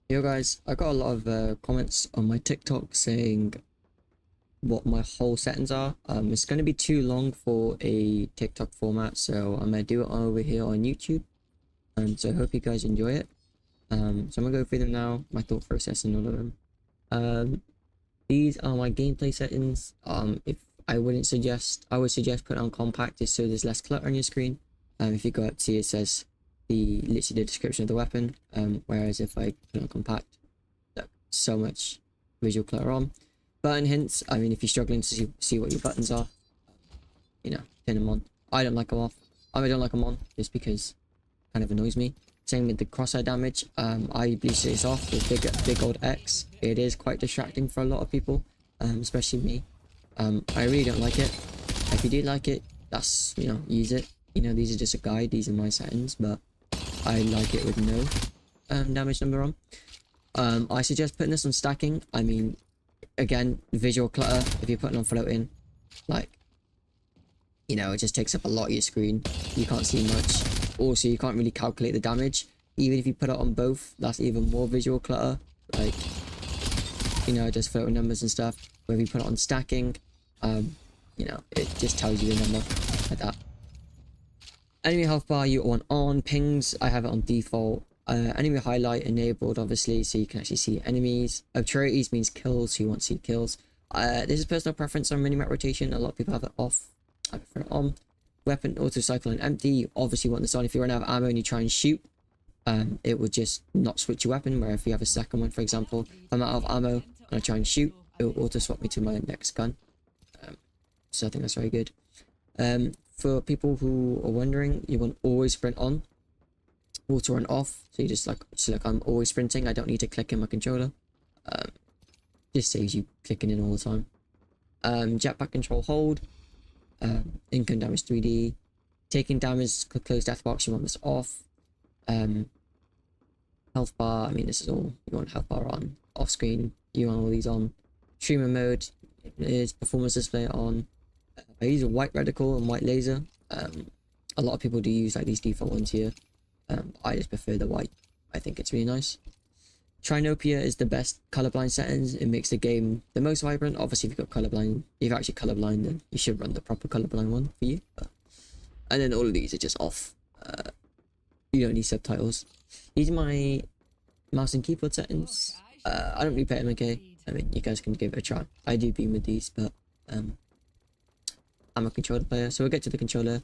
Yo guys, I got a lot of comments on my TikTok saying what my whole settings are. It's going to be too long for a TikTok format, so I'm going to do it over here on YouTube. So I hope you guys enjoy it. So I'm going to go through them now, my thought process and all of them. These are my gameplay settings. If I would suggest put on compact just so there's less clutter on your screen. If you go up to it says literally the description of the weapon. Whereas if I put on compact, look, so much visual clutter on. Button hints. I mean, if you're struggling to see what your buttons are, turn them on. I don't like them off. I don't like them on just because it kind of annoys me. Same with the crosshair damage. I bleach this off with big old X. It is quite distracting for a lot of people, especially me. I really don't like it. If you do like it, that's, use it. These are just a guide. These are my settings, but I like it with no damage number on. I suggest putting this on stacking. I mean, again, visual clutter. If you're putting on floating, like, it just takes up a lot of your screen. You can't see much. Also, you can't really calculate the damage. Even if you put it on both, that's even more visual clutter. Like, just floating numbers and stuff. Where if you put it on stacking, it just tells you the number like that. Enemy health bar you want on. Pings, I have it on default. Enemy highlight enabled, obviously, so you can actually see enemies. Obturities means kills, so you want to see kills. This is personal preference on minimap rotation. A lot of people have it off. I prefer it on. Weapon auto cycle and empty. You obviously want this on. If you run out of ammo and you try and shoot, it would just not switch your weapon. Where if you have a second one, for example, if I'm out of ammo and I try and shoot, it will auto swap me to my next gun. So I think that's very good. For people who are wondering, you want always sprint on, auto run off. So you just like I'm always sprinting. I don't need to click in my controller. Just saves you clicking in all the time. Jetpack control hold. Income damage 3D. Taking damage, close death box. You want this off. Health bar. I mean, this is all you want. Health bar on. Off screen. You want all these on. Streamer mode is performance display on. I use a white reticle and white laser. A lot of people do use like these default ones here. I just prefer the white. I think it's really nice. Trinopia is the best colorblind settings. It makes the game the most vibrant. Obviously, if you've got colorblind, if you're actually colorblind, then you should run the proper colorblind one for you. And then all of these are just off. You don't need subtitles. These are my mouse and keyboard settings. I don't really play MK. I mean, you guys can give it a try. I do beam with these, but I'm a controller player, so we'll get to the controller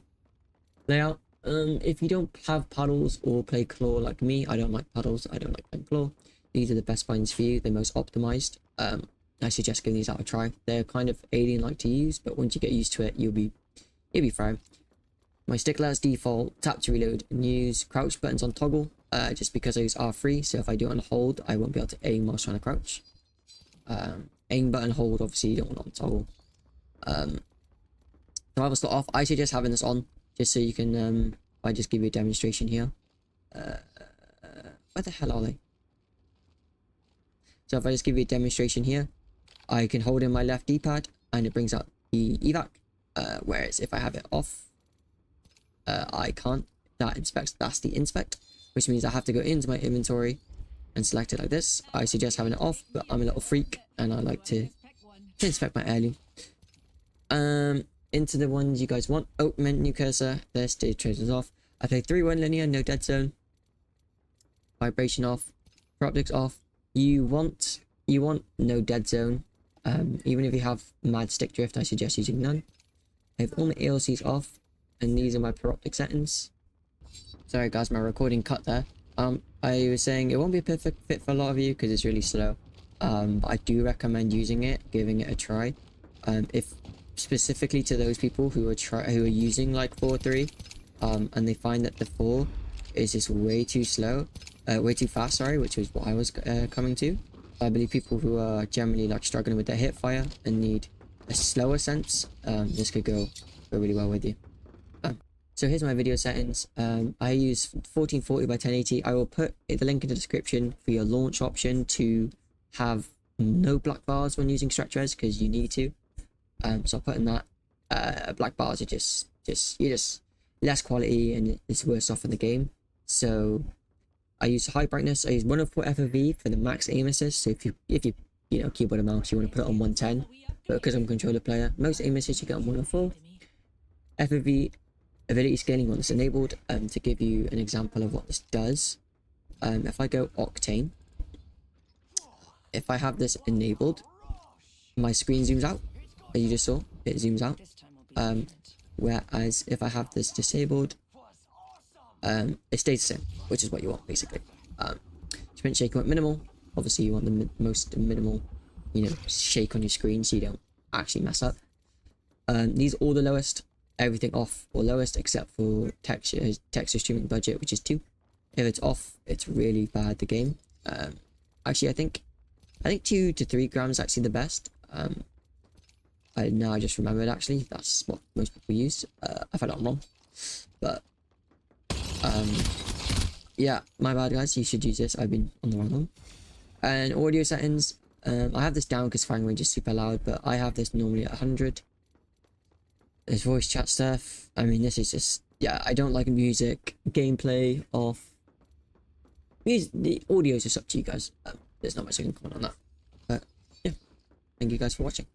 layout. If you don't have paddles or play claw like me, I don't like paddles, I don't like playing claw. These are the best bindings for you, they're most optimized. I suggest giving these out a try. They're kind of alien-like to use, but once you get used to it, you'll be fine. My stick layouts default, tap to reload and use. Crouch buttons on toggle, just because I use R3, so if I do it on hold, I won't be able to aim whilst trying to crouch. Aim button hold, obviously you don't want it on toggle. Survival slot off. I suggest having this on just so you can I just give you a demonstration here. Where the hell are they? So if I just give you a demonstration here, I can hold in my left D-pad and it brings out the evac. Whereas if I have it off, I can't. That's the inspect, which means I have to go into my inventory and select it like this. I suggest having it off, but I'm a little freak and I like to inspect my heirloom. Into the ones you guys want. Oh, menu cursor. There, stage traces off. I play 3-1 linear, no dead zone. Vibration off. Optics off. You want no dead zone. Even if you have mad stick drift, I suggest using none. I have all my ALCs off, and these are my optic settings. Sorry guys, my recording cut there. I was saying it won't be a perfect fit for a lot of you because it's really slow. But I do recommend using it, giving it a try. If specifically to those people who are using like 4.3 and they find that the 4 is just way too slow, way too fast, sorry, which is what I was coming to. I believe people who are generally like struggling with their hip fire and need a slower sense, this could go really well with you. So here's my video settings. I use 1440 by 1080. I will put the link in the description for your launch option to have no black bars when using stretch res, because you need to. So I'll put in that. Black bars are just less quality and it's worse off in the game. So I use high brightness. I use 104 FOV for the max aim assist. So if you keyboard and mouse, you want to put it on 110. But because I'm a controller player, most aim assist you get on 104. FOV ability scaling on this enabled. To give you an example of what this does, if I go Octane, if I have this enabled, my screen zooms out. As you just saw, it zooms out. Whereas if I have this disabled, it stays the same, which is what you want basically. Sprint shake, you want minimal. Obviously you want the most minimal, shake on your screen so you don't actually mess up. These are all the lowest, everything off or lowest except for texture streaming budget, which is 2. If it's off, it's really bad, the game. Actually I think 2 to 3 grams is actually the best. I just remembered, actually that's what most people use. I found out wrong, but yeah, my bad guys, you should use this. I've been on the wrong one. And audio settings, I have this down because firing range is super loud, but I have this normally at 100. There's voice chat stuff. I mean, this is just, yeah, I don't like music. Gameplay off. The audio is just up to you guys. There's not much I can comment on that, but yeah, thank you guys for watching.